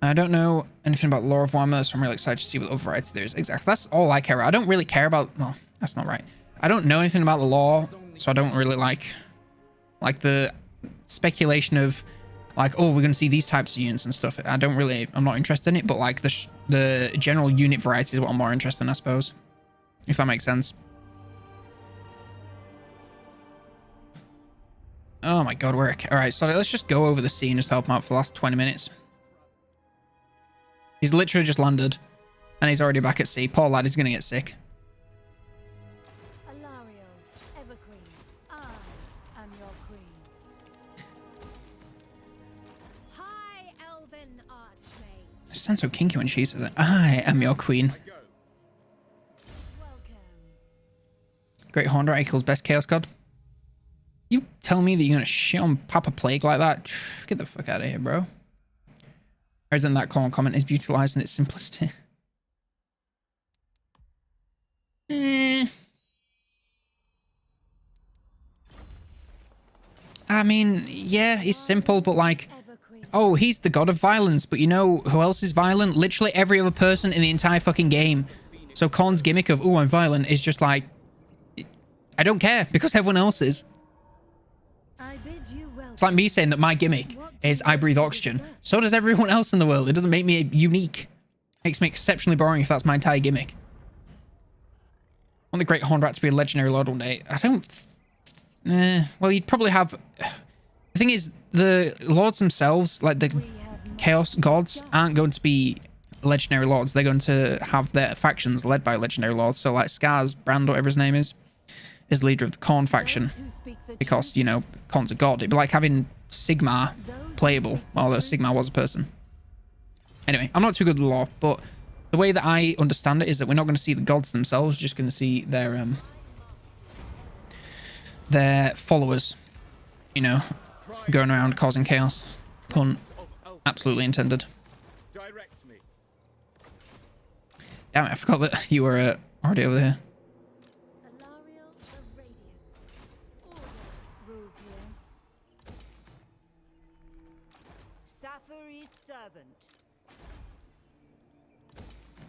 I don't know anything about lore of Warhammer, so I'm really excited to see what other variety there is. Exactly. That's all I care about. I don't really care about... Well, that's not right. I don't know anything about the lore, so I don't really like the speculation of like, oh, we're going to see these types of units and stuff. I'm not interested in it, but like the general unit variety is what I'm more interested in, I suppose. If that makes sense. Oh my god, work. Alright, so let's just go over the scene and just help him out for the last 20 minutes. He's literally just landed, and he's already back at sea. Poor lad, he's going to get sick. Alarielle, Evergreen, I am your queen. High elven archmage. It sounds so kinky when she says it. I am your queen. Welcome. Great Horned equals best Chaos God. You tell me that you're going to shit on Papa Plague like that? Get the fuck out of here, bro. Or isn't that common comment is brutalized in its simplicity? I mean, yeah, he's simple, but like, oh, he's the god of violence, but you know who else is violent? Literally every other person in the entire fucking game. So Korn's gimmick of, oh, I'm violent is just like, I don't care because everyone else is. It's like me saying that my gimmick is I breathe oxygen. So does everyone else in the world. It doesn't make me unique. It makes me exceptionally boring if that's my entire gimmick. I want the Great Horned Rat to be a legendary lord one day. I don't... well, you'd probably have... The thing is, the lords themselves, like the Chaos Gods, aren't going to be legendary lords. They're going to have their factions led by legendary lords. So like Scar's Brand, whatever his name is leader of the Korn faction. Because, you know, Korn's a god. It'd be like having Sigmar playable, although Sigmar was a person. Anyway, I'm not too good at the lore, but the way that I understand it is that we're not going to see the gods themselves, just going to see their followers, you know, going around causing chaos. Pun absolutely intended. Damn it, I forgot that you were already over here.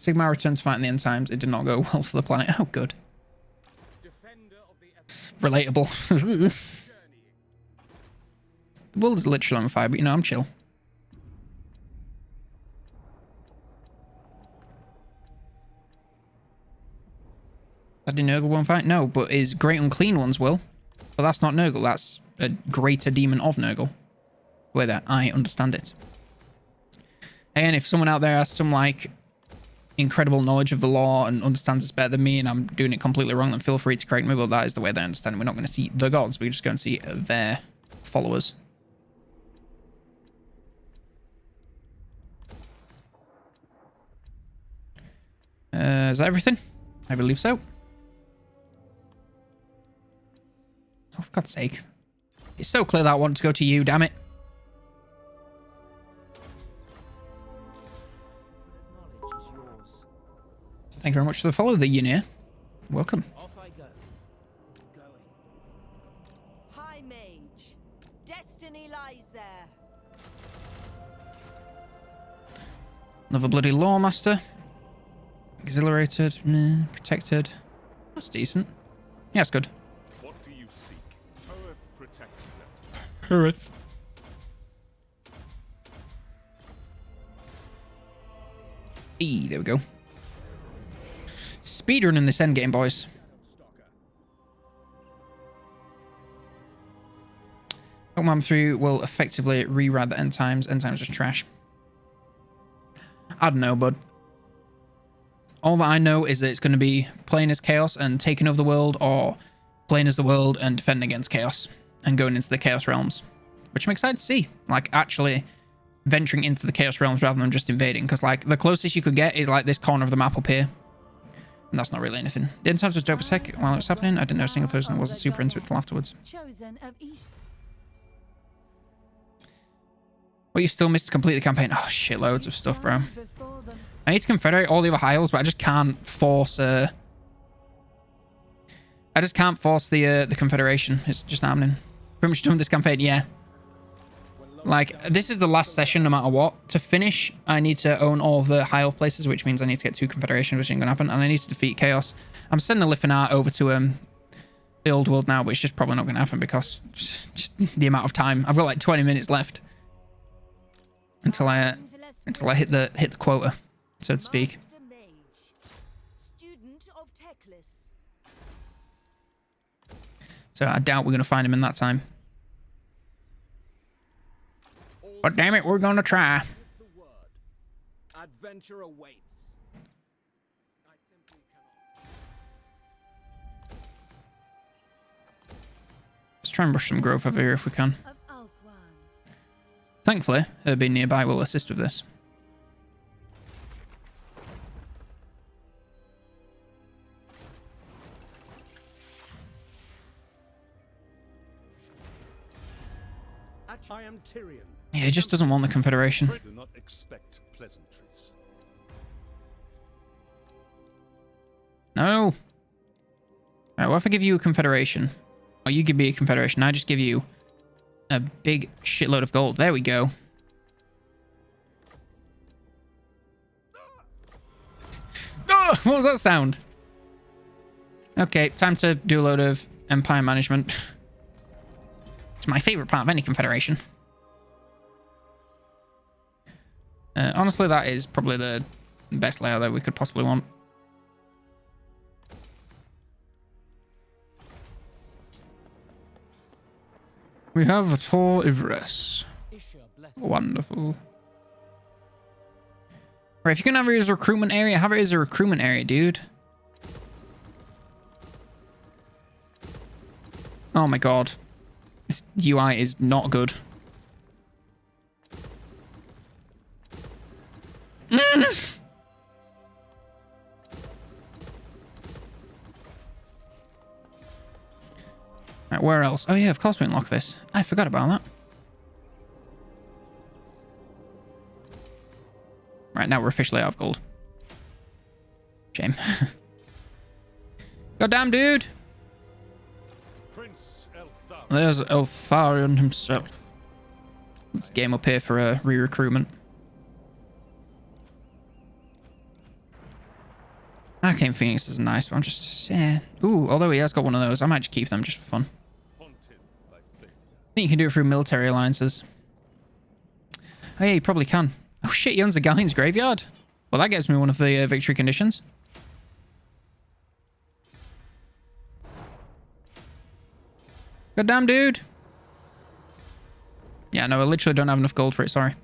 Sigmar returns to fight in the end times. It did not go well for the planet. Oh, good. Relatable. The world is literally on fire, but you know, I'm chill. That did Nurgle won't fight? No, but his Great Unclean Ones will. But that's not Nurgle. That's a greater demon of Nurgle. The way that I understand it. And if someone out there has some, like, incredible knowledge of the law and understands this better than me and I'm doing it completely wrong, then feel free to correct me, but that is the way they understand it. We're not going to see the gods, we're just going to see their followers. Is that everything? I believe so. Oh, for God's sake. It's so clear that I want to go to you, damn it. Thank you very much for the follow, the Unir. Welcome. Off I go. Going. High Mage, destiny lies there. Another bloody Lawmaster. Exhilarated. Meh. Protected. That's decent. Yeah, that's good. What do you seek? Earth protects them. Earth. There we go. Speedrunning this endgame, boys. Pokemon 3 will effectively rewrite the end times. End times is trash. I don't know, bud. All that I know is that it's going to be playing as Chaos and taking over the world, or playing as the world and defending against Chaos and going into the Chaos realms, which I'm excited to see. Like, actually venturing into the Chaos realms rather than just invading, because, like, the closest you could get is, like, this corner of the map up here. And that's not really anything. The end times was dope as heck while it was happening. I didn't know a single person that wasn't super into it till afterwards. Well, you still missed to complete the campaign. Oh, shitloads of stuff, bro. I need to confederate all the other Hiles, but I just can't force I just can't force the confederation. It's just not happening. Pretty much done with this campaign, yeah. Like, this is the last session no matter what. To finish, I need to own all the high elf places, which means I need to get 2 Confederation, which ain't gonna happen, and I need to defeat Chaos. I'm sending the Lithinar over to the old world now, but it's just probably not gonna happen because just the amount of time. I've got like 20 minutes left until I hit the quota, so to speak. Master Mage, student of Teclis. So I doubt we're gonna find him in that time. But damn it, we're gonna try. The word. Adventure awaits. I simply cannot. Let's try and rush some growth over here if we can. Of Althwan. Thankfully, her being nearby will assist with this. I am Tyrion. Yeah, he just doesn't want the Confederation. Do not expect pleasantries. No. Alright, what if I give you a Confederation? Or you give me a Confederation, I just give you a big shitload of gold. There we go. Oh, what was that sound? Okay, time to do a load of Empire management. It's my favorite part of any Confederation. Honestly, that is probably the best layout that we could possibly want. We have a Tor Ivres. Wonderful. Right, if you can have it as a recruitment area, have it as a recruitment area, dude. Oh my god. This UI is not good. Right, where else? Oh yeah, of course we unlock this. I forgot about that. Right, now we're officially out of gold. Shame. Goddamn, dude! Prince Elthar. There's Eltharion himself. Let's game up here for a re-recruitment. Arcane Phoenix is nice, but I'm just... yeah. Ooh, although he has got one of those, I might just keep them just for fun. Haunted by failure. I think you can do it through military alliances. Oh yeah, you probably can. Oh shit, he owns a Galleon's graveyard. Well, that gets me one of the victory conditions. Goddamn, dude. Yeah, no, I literally don't have enough gold for it, sorry.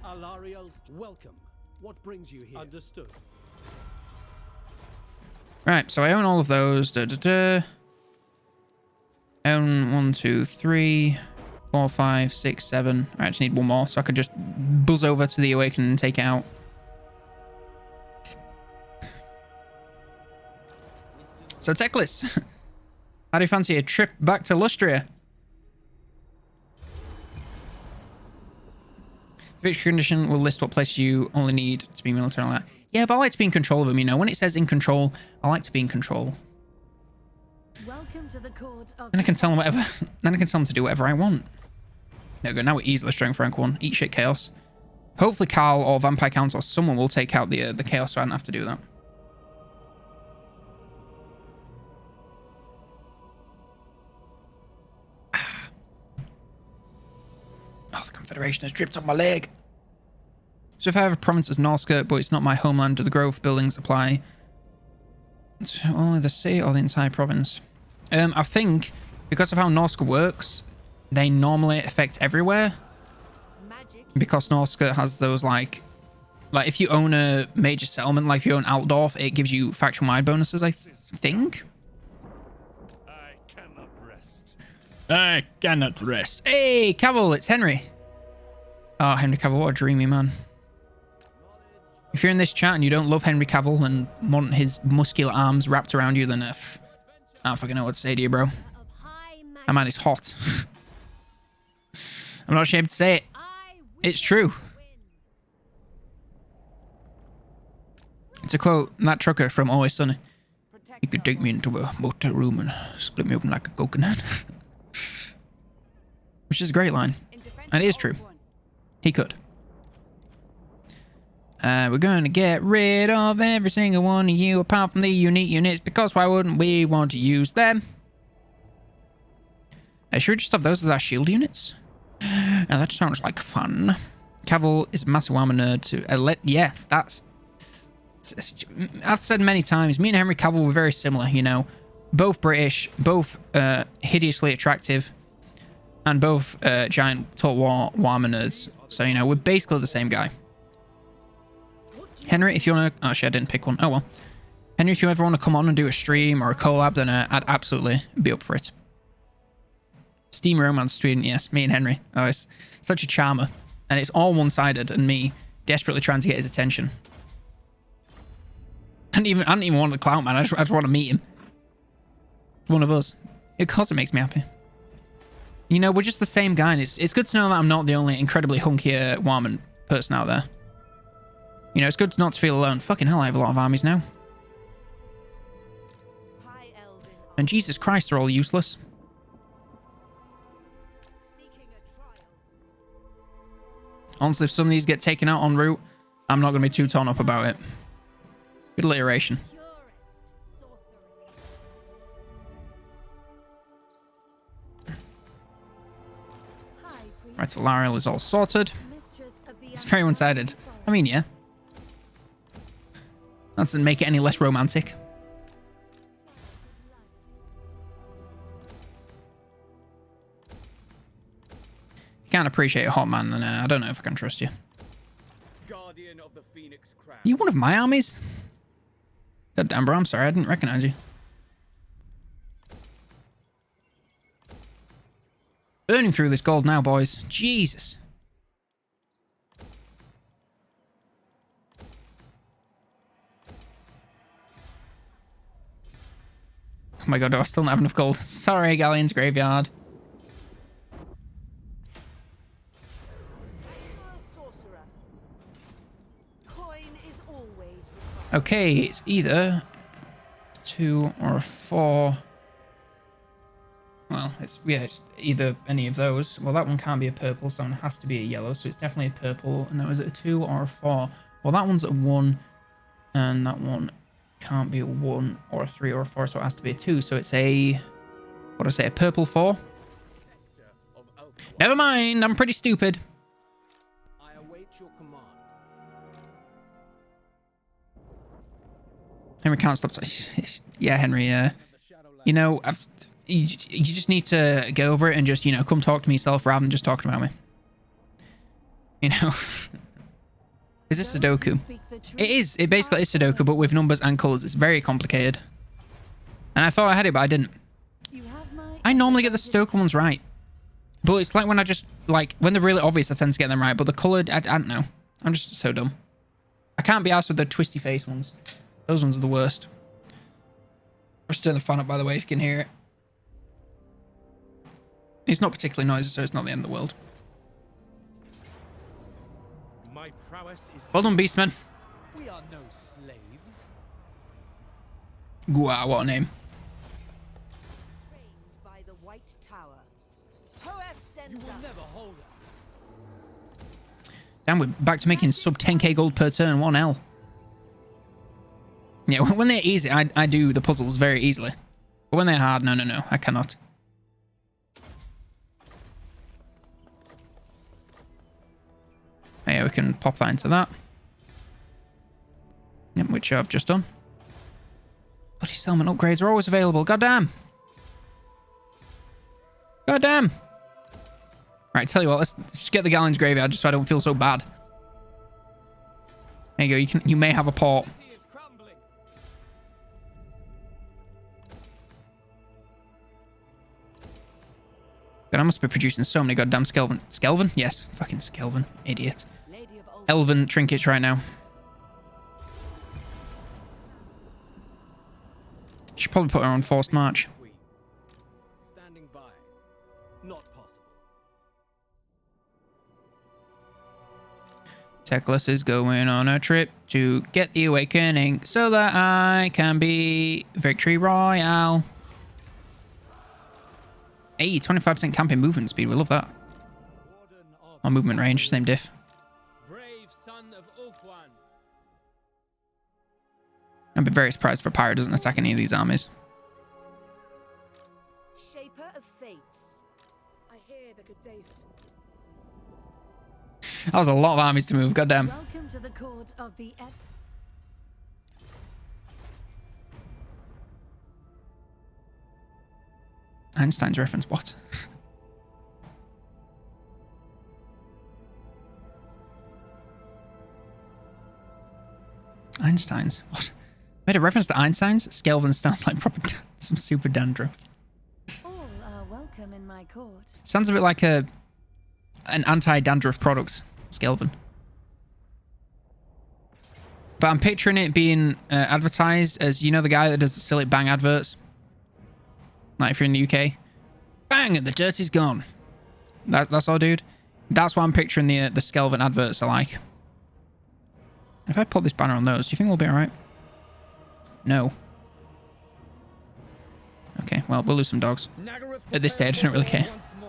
Alarielle's welcome. What brings you here? Understood. Right, so I own all of those. Own 1, 2, 3, 4, 5, 6, 7. I just need one more, so I could just buzz over to the Awakening and take it out. So Teclis, how do you fancy a trip back to Lustria? Victory condition will list what place you only need to be military. Yeah, but I like to be in control of them, you know. When it says in control, I like to be in control. Welcome to the court of Then I can tell them whatever. Then I can tell them to do whatever I want. There we go. Now we're easily strength rank 1. Eat shit, Chaos. Hopefully Carl or Vampire Council or someone will take out the Chaos, so I don't have to do that. Oh, the Confederation has dripped on my leg. So if I have a province as Norska, but it's not my homeland, do the growth buildings apply to only the city or the entire province? I think because of how Norska works, they normally affect everywhere. magic. Because Norska has those like if you own a major settlement, like if you own Altdorf, it gives you faction-wide bonuses, I think. I cannot rest. I cannot rest. Hey, Cavill, it's Henry. Oh, Henry Cavill, what a dreamy man. If you're in this chat and you don't love Henry Cavill and want his muscular arms wrapped around you, then I don't fucking know what to say to you, bro. Of high That man is hot. I'm not ashamed to say it. It's true. To quote that trucker from Always Sunny. He could take me into a motel room and split me open like a coconut. Which is a great line. And it is true. He could. We're going to get rid of every single one of you apart from the unique units, because why wouldn't we want to use them? Should we just have those as our shield units? Now that sounds like fun. Cavill is a massive Warhammer nerd to yeah, that's... I've said many times, me and Henry Cavill were very similar, you know. Both British, both hideously attractive, and both giant tall Warhammer nerds. So, you know, we're basically the same guy. Henry, if you want to... Actually, I didn't pick one. Oh, well. Henry, if you ever want to come on and do a stream or a collab, then I'd absolutely be up for it. Steam romance between, yes, me and Henry. Oh, it's such a charmer. And it's all one-sided and me desperately trying to get his attention. I don't even want the clout, man. I just want to meet him. One of us. Of course it makes me happy. You know, we're just the same guy. And it's good to know that I'm not the only incredibly hunky Warman person out there. You know, it's good not to feel alone. Fucking hell, I have a lot of armies now. And Jesus Christ, they're all useless. Honestly, if some of these get taken out en route, I'm not going to be too torn up about it. Good alliteration. Right, Alarielle is all sorted. It's very one-sided. I mean, yeah. That doesn't make it any less romantic. Can't appreciate a hot man, then I don't know if I can trust you. Guardian of the Phoenix Crown. Are you one of my armies? God damn, bro, I'm sorry, I didn't recognize you. Burning through this gold now, boys. Jesus. Oh my god, do I still not have enough gold? Sorry, Galleon's Graveyard. Okay, it's either 2 or 4. Well, it's either any of those. Well, that one can't be a purple, so it has to be a yellow. So it's definitely a purple. No, is it a 2 or a 4? Well, that one's a 1, and that one can't be a 1 or a 3 or a 4, so it has to be a 2. So it's a, what do I say, a purple 4? Never mind, I'm pretty stupid. I await your command. Henry can't stop. Yeah, Henry. You know, you just need to get over it and just, you know, come talk to me yourself rather than just talking about me. You know. Is this Sudoku? It is. It basically is Sudoku, but with numbers and colors. It's very complicated. And I thought I had it, but I didn't. I normally get the Sudoku ones right. But it's like when I just, like, when they're really obvious, I tend to get them right. But the colored, I don't know. I'm just so dumb. I can't be asked with the twisty face ones. Those ones are the worst. I'll just turn the fan up, by the way, if you can hear it. It's not particularly noisy, so it's not the end of the world. My prowess is Well done, Beastman. We are no slaves. Gua, what a name. Trained by the White Tower. Hoef sends You will us. never hold us. Damn, we're back to making sub 10k gold per turn, 1L. Yeah, when they're easy, I do the puzzles very easily. But when they're hard, no, I cannot. Yeah, we can pop that into that. Yep, which I've just done. Bloody settlement upgrades are always available. Goddamn. Goddamn. Right, tell you what, let's just get the Galleon's Graveyard just so I don't feel so bad. There you go. You may have a port. God, I must be producing so many goddamn Skelven? Yes, fucking Skelven. Idiot. Elven trinkets right now. Should probably put her on forced march. Standing by. Not possible. Teclis is going on a trip to get the awakening so that I can be Victory Royale. Hey, 25% camping movement speed. We love that. Our movement range, same diff. Brave son of Ulfwan. I'd be very surprised if a pirate doesn't attack any of these armies. Shaper of fates. I hear the Gaddafi. That was a lot of armies to move. Goddamn. Welcome to the court of the Einstein's reference. What? Einstein's? What? Made a reference to Einstein's? Skelven sounds like proper some super dandruff. All are welcome in my court. Sounds a bit like an anti-dandruff product. Skelven. But I'm picturing it being advertised as, you know, the guy that does the silly bang adverts? Like if you're in the UK. Bang! The dirt is gone. That's all, dude. That's what I'm picturing the Skelven adverts are like. If I put this banner on those, do you think we'll be alright? No. Okay, well, we'll lose some dogs. At this stage, I don't really care.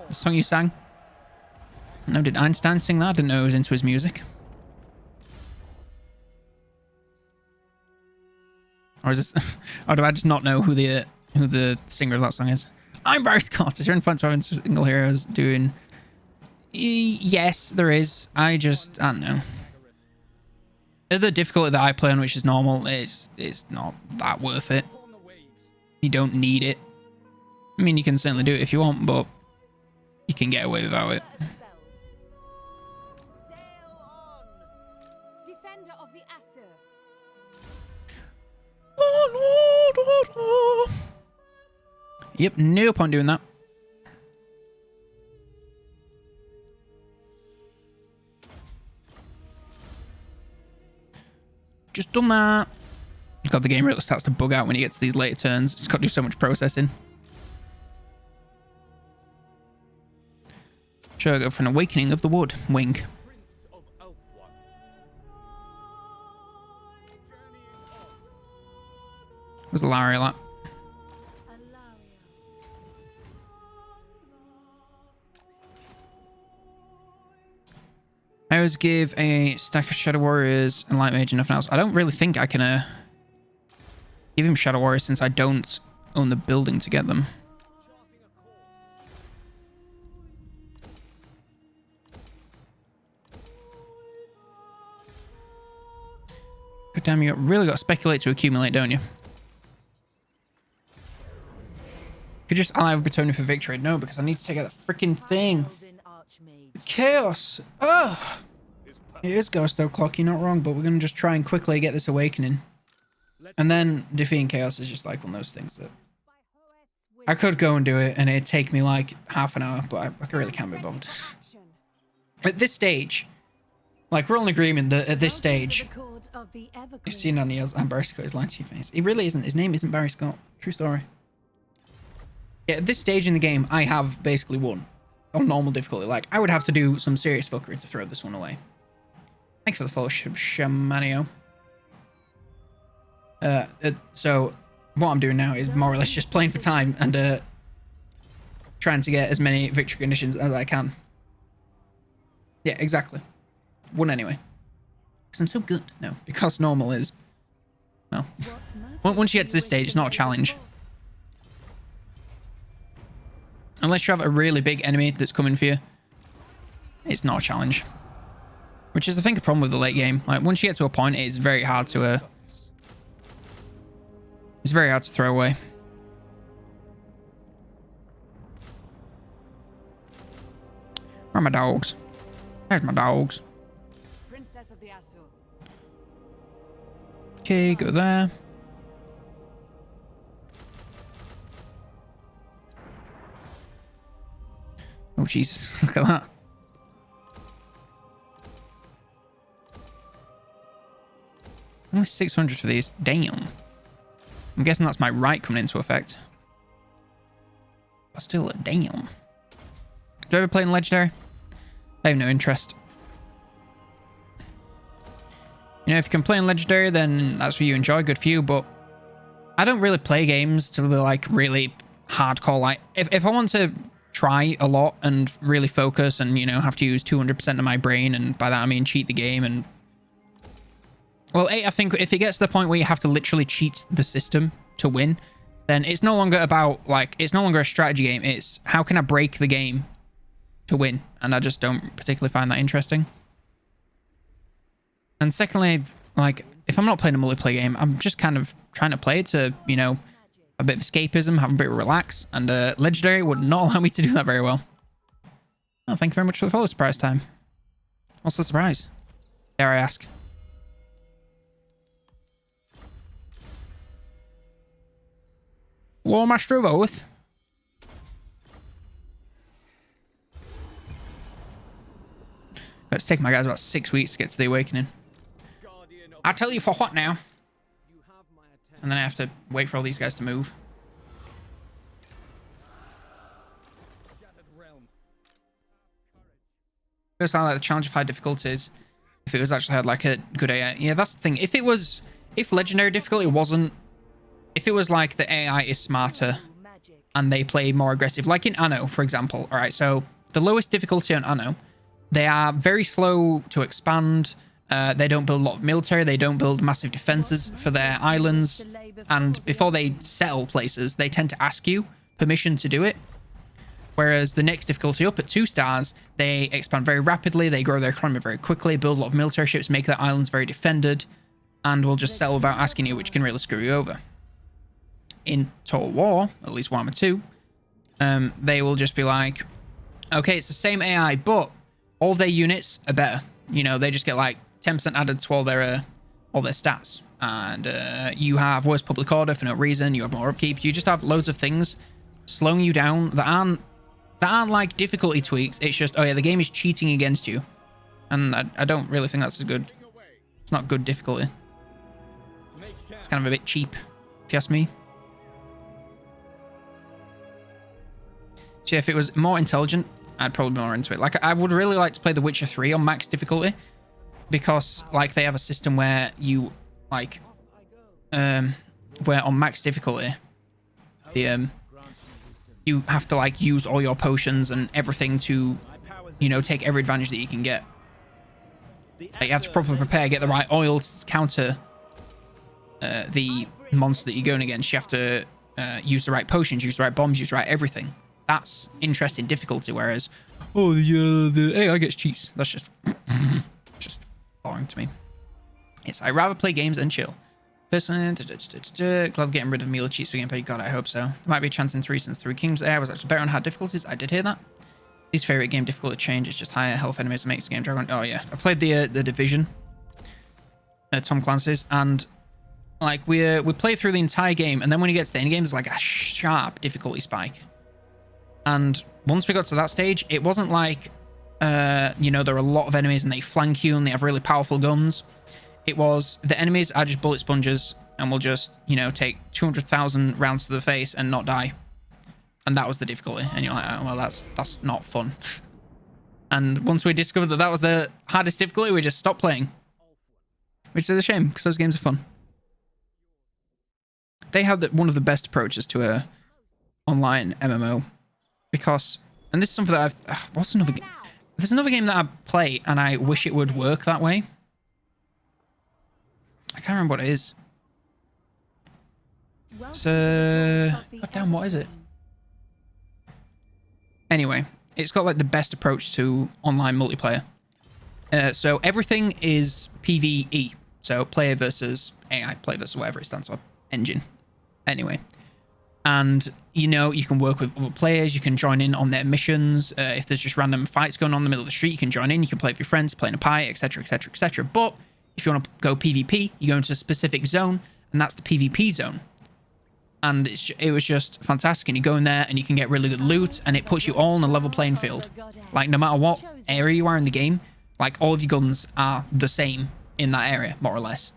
The song you sang? No, did Einstein sing that? I didn't know he was into his music. Or is this... or do I just not know who the singer of that song is? I'm Barry Scott. Is there any point to having single heroes doing... Yes, there is. I don't know. The difficulty that I play on, which is normal, it's not that worth it. You don't need it. I mean, you can certainly do it if you want, but you can get away without it. Sail on. Defender of the Aesir. Yep, no point doing that. Just done that. God, the game really starts to bug out when you get to these later turns. It's got to do so much processing. Sure, go for an awakening of the wood. Wing. Prince of Ulfwan. Journeying on. Where's Alarielle at? I always give a stack of Shadow Warriors and Light Mage and nothing else. I don't really think I can give him Shadow Warriors since I don't own the building to get them. God damn, you really got to speculate to accumulate, don't you? Could you just ally with Britonia for victory? No, because I need to take out the freaking thing. Chaos! Ugh! It is Ghost O'Clock, you're not wrong, but we're going to just try and quickly get this awakening. And then defeating Chaos is just like one of those things that... I could go and do it, and it'd take me like half an hour, but I really can't be bothered. At this stage, like we're all in agreement that at this stage... You've seen on Neil's and Barry Scott is lying to your face. He really isn't. His name isn't Barry Scott. True story. Yeah, at this stage in the game, I have basically won. On normal difficulty. Like, I would have to do some serious fuckery to throw this one away. Thanks for the follow, Shamanio. So, what I'm doing now is more or less just playing for time and trying to get as many victory conditions as I can. Yeah, exactly. Won anyway. Because I'm so good. No, because normal is... Well, once you get to this stage, it's not a challenge. Unless you have a really big enemy that's coming for you, it's not a challenge. Which is, I think, a problem with the late game. Like, once you get to a point, it's very hard to... it's very hard to throw away. Where are my dogs? There's my dogs. Princess of the Aesir. Okay, go there. Oh, jeez. Look at that. Only 600 for these. Damn. I'm guessing that's my right coming into effect. But still, damn. Do you ever play in Legendary? I have no interest. You know, if you can play in Legendary, then that's what you enjoy. Good for you. But I don't really play games to be like really hardcore. Like if I want to try a lot and really focus and, you know, have to use 200% of my brain, and by that I mean cheat the game, and well, I think if it gets to the point where you have to literally cheat the system to win, then it's no longer about like, it's no longer a strategy game. It's how can I break the game to win? And I just don't particularly find that interesting. And secondly, like if I'm not playing a multiplayer game, I'm just kind of trying to play to, you know, a bit of escapism, have a bit of relax, and Legendary would not allow me to do that very well. Oh, thank you very much for the follow. Surprise time. What's the surprise? Dare I ask? War Master of Oath. It's taken my guys about 6 weeks to get to the Awakening. I'll tell you for what now. And then I have to wait for all these guys to move. First, I like the challenge of high difficulties. If it was actually had like a good AI. Yeah, that's the thing. If Legendary difficulty wasn't, if it was like the AI is smarter and they play more aggressive, like in Anno, for example. All right, so the lowest difficulty on Anno, they are very slow to expand. They don't build a lot of military. They don't build massive defenses for their islands. And before they settle places, they tend to ask you permission to do it. Whereas the next difficulty up at 2 stars, they expand very rapidly. They grow their economy very quickly, build a lot of military ships, make their islands very defended, and will just settle without asking you, which can really screw you over. In Total War, at least Warhammer 2, they will just be like, okay, it's the same AI, but all their units are better. You know, they just get like 10% added to all their stats, and you have worse public order for no reason. You have more upkeep. You just have loads of things slowing you down that aren't like difficulty tweaks. It's just, oh yeah, the game is cheating against you, and I don't really think that's a good. It's not good difficulty. It's kind of a bit cheap, if you ask me. So if it was more intelligent, I'd probably be more into it. Like, I would really like to play The Witcher 3 on max difficulty, because like they have a system where you like where on max difficulty the you have to like use all your potions and everything to, you know, take every advantage that you can get. Like, you have to properly prepare, get the right oil to counter the monster that you're going against. You have to use the right potions, use the right bombs, use the right everything. That's interesting difficulty, whereas the AI gets cheats. That's just just boring to me. It's I'd rather play games and chill. Personally, glad getting rid of meal cheats for gameplay. God, I hope so. There might be a chance in 3 since 3 Kingdoms AI was actually better on hard difficulties. I did hear that. His favorite game difficulty change is just higher health enemies that makes the game drag on. Oh yeah, I played the Division, Tom Clancy's, and like we play through the entire game, and then when you get to the end game, there's like a sharp difficulty spike. And once we got to that stage, it wasn't like, you know, there are a lot of enemies and they flank you and they have really powerful guns. It was the enemies are just bullet sponges and will just, you know, take 200,000 rounds to the face and not die. And that was the difficulty. And you're like, oh, well, that's not fun. And once we discovered that that was the hardest difficulty, we just stopped playing. Which is a shame, because those games are fun. They had one of the best approaches to a online MMO. Because, and this is something that what's another game? There's another game that I play and I wish it would work that way. I can't remember what it is. So, god damn, what is it? Anyway, it's got like the best approach to online multiplayer. So everything is PvE. So player versus AI, player versus whatever it stands for. Engine. Anyway. And, you know, you can work with other players. You can join in on their missions. If there's just random fights going on in the middle of the street, you can join in. You can play with your friends, play in a pie, etc., etc., etc. But if you want to go PvP, you go into a specific zone, and that's the PvP zone. And it was just fantastic. And you go in there, and you can get really good loot, and it puts you all on a level playing field. Like, no matter what area you are in the game, like, all of your guns are the same in that area, more or less.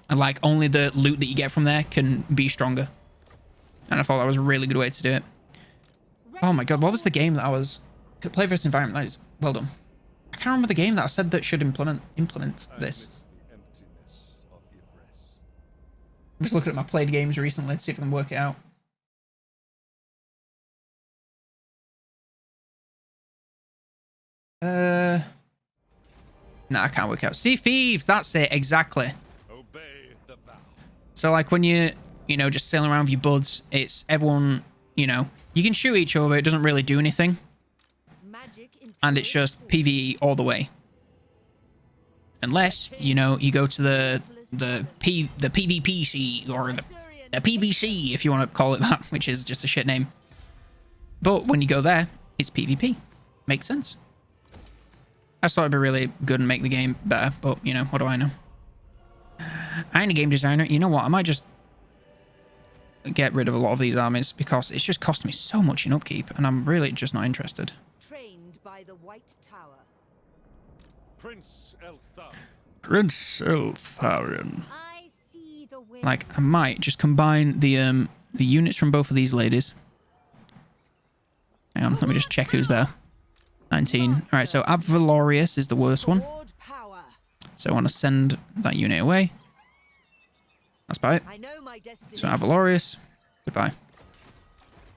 And, like, only the loot that you get from there can be stronger. And I thought that was a really good way to do it. Oh my god, what was the game that I was... Play versus environment, that is well done. I can't remember the game that I said that should implement this. I'm just looking at my played games recently. Let's see if I can work it out. No, I can't work it out. Sea Thieves, that's it, exactly. Obey the vow. So like when you know, just sailing around with your buds, it's everyone, you know, you can shoot each other, it doesn't really do anything. And it's just PvE all the way. Unless, you know, you go to the PvPC or the PVC, if you want to call it that, which is just a shit name. But when you go there, it's PvP. Makes sense. I thought it'd be really good and make the game better, but, you know, what do I know? I ain't a game designer. You know what? I might just get rid of a lot of these armies because it's just costing me so much in upkeep, and I'm really just not interested. Trained by the White Tower. Prince Elthar. Prince Eltharion. I see the wind. Like, I might just combine the units from both of these ladies. Hang on, let me just check who's better. 19. All right, so Valorius is the worst one. So I want to send that unit away. That's about it. I know my destiny. So Valorius, goodbye.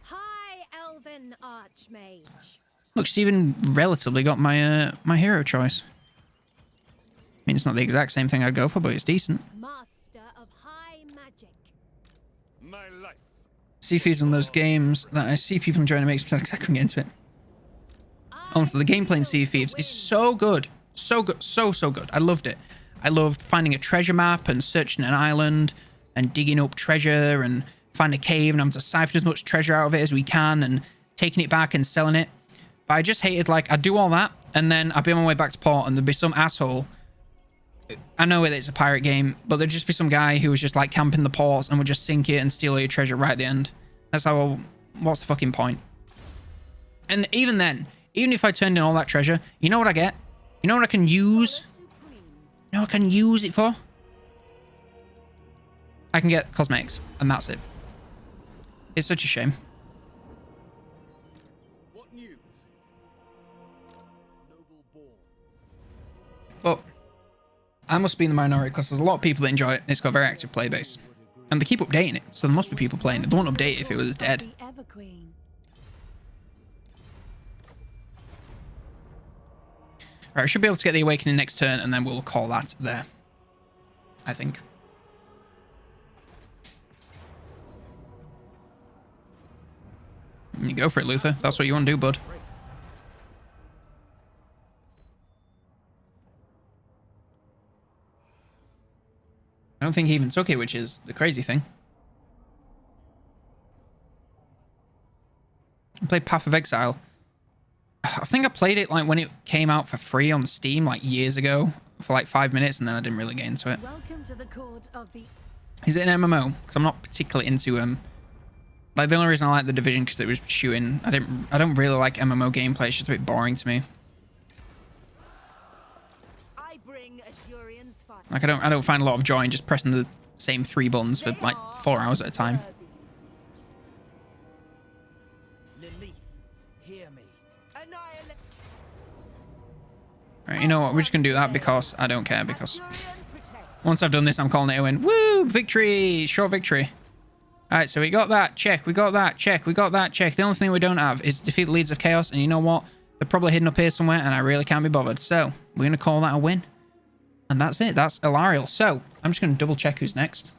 High Elven Archmage. Look, she's even relatively got my my hero choice. I mean, it's not the exact same thing I'd go for, but it's decent. Master of High Magic. My life. Sea Thieves is one of those games that I see people enjoying and makes me exactly get into it. Honestly, the gameplay in Sea Thieves is so good. So good. So good. I loved it. I loved finding a treasure map and searching an island and digging up treasure and finding a cave and having to siphon as much treasure out of it as we can and taking it back and selling it. But I just hated, like, I'd do all that and then I'd be on my way back to port and there'd be some asshole. I know that it's a pirate game, but there'd just be some guy who was just, like, camping the ports and would just sink it and steal all your treasure right at the end. That's how, what's the fucking point? And even then, even if I turned in all that treasure, you know what I get? You know what I can use? You know what I can use it for? I can get cosmetics, and that's it. It's such a shame. What news? Noble born. But I must be in the minority because there's a lot of people that enjoy it. It's got a very active play base. And they keep updating it, so there must be people playing it. They won't update it if it was dead. The Evergreen. Alright, we should be able to get the Awakening next turn, and then we'll call that there. I think. You go for it, Luther. That's what you want to do, bud. I don't think he even took it, which is the crazy thing. I played Path of Exile. I think I played it like when it came out for free on Steam like years ago for like 5 minutes, and then I didn't really get into it. Welcome to the court of the... Is it an MMO? Because I'm not particularly into like the only reason I like the Division because it was shooting. I don't really like MMO gameplay. It's just a bit boring to me. I bring Assyrian's fire. Like I don't find a lot of joy in just pressing the same 3 buttons for like 4 hours at a time. Lilith, hear me. Annihilate. Right, you know what? We're just gonna do that because I don't care. Because Assyrian protect. once I've done this, I'm calling it a win. Woo! Victory! Short victory. Alright, so we got that. Check. We got that. Check. We got that. Check. The only thing we don't have is defeat the Leaders of Chaos. And you know what? They're probably hidden up here somewhere, and I really can't be bothered. So, we're going to call that a win. And that's it. That's Alarielle. So, I'm just going to double check who's next.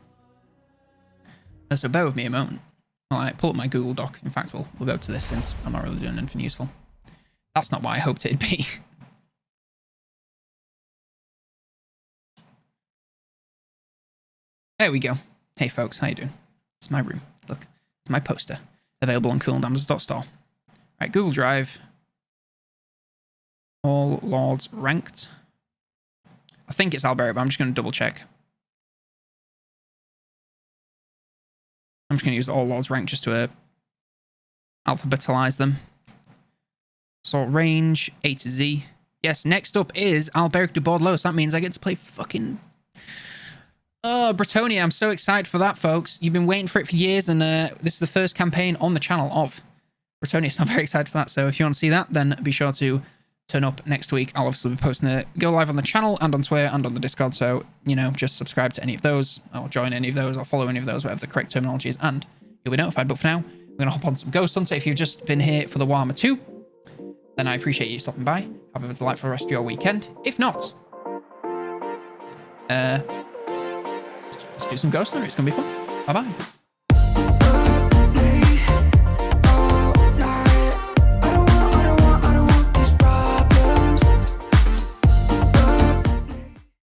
So, bear with me a moment. Alright, pull up my Google Doc. In fact, we'll go to this since I'm not really doing anything useful. That's not what I hoped it'd be. There we go. Hey, folks. How you doing? It's my room. Look, it's my poster. Available on COLONELDAMNEDERS.store. Right, Google Drive. All Lords ranked. I think it's Alberia, but I'm just going to double check. I'm just going to use the All Lords rank just to alphabetalize them. Assault range, A to Z. Yes, next up is Alberic de Bordeaux. That means I get to play fucking... Oh, Bretonia. I'm so excited for that, folks. You've been waiting for it for years, and this is the first campaign on the channel of Bretonia, so I'm very excited for that. So if you want to see that, then be sure to turn up next week. I'll obviously be posting it, go live on the channel and on Twitter and on the Discord. So, you know, just subscribe to any of those or join any of those or follow any of those, whatever the correct terminology is, and you'll be notified. But for now, we're going to hop on some Ghost Hunter. If you've just been here for the Warhammer 2, then I appreciate you stopping by. Have a delightful rest of your weekend. If not, let's do some Ghost Hunter. It's going to be fun. Bye-bye.